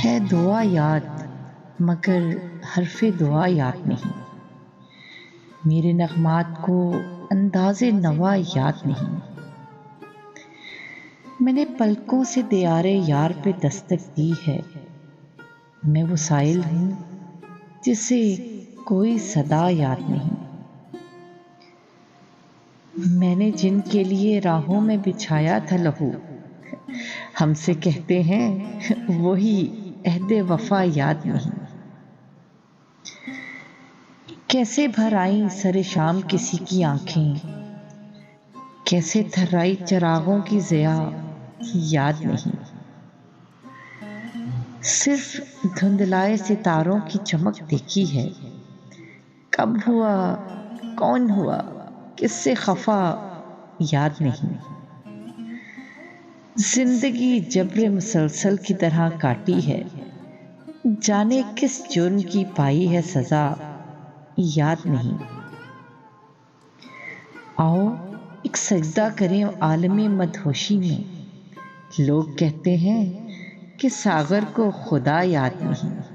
ہے دعا یاد مگر حرف دعا یاد نہیں، میرے نغمات کو انداز نوا یاد نہیں۔ میں نے پلکوں سے دیار یار پہ دستک دی ہے، میں وہ سائل ہوں جسے کوئی صدا یاد نہیں۔ میں نے جن کے لیے راہوں میں بچھایا تھا لہو، ہم سے کہتے ہیں وہی عہد وفا یاد نہیں۔ کیسے بھر آئیں سر شام کسی کی آنکھیں، کیسے تھرائی چراغوں کی ضیا یاد نہیں۔ صرف دھندلائے ستاروں کی چمک دیکھی ہے، کب ہوا، کون ہوا، کس سے خفا یاد نہیں۔ زندگی جبر مسلسل کی طرح کاٹی ہے، جانے کس جرم کی پائی ہے سزا یاد نہیں۔ آؤ ایک سجدہ کریں عالم مدہوشی میں، لوگ کہتے ہیں کہ ساغر کو خدا یاد نہیں۔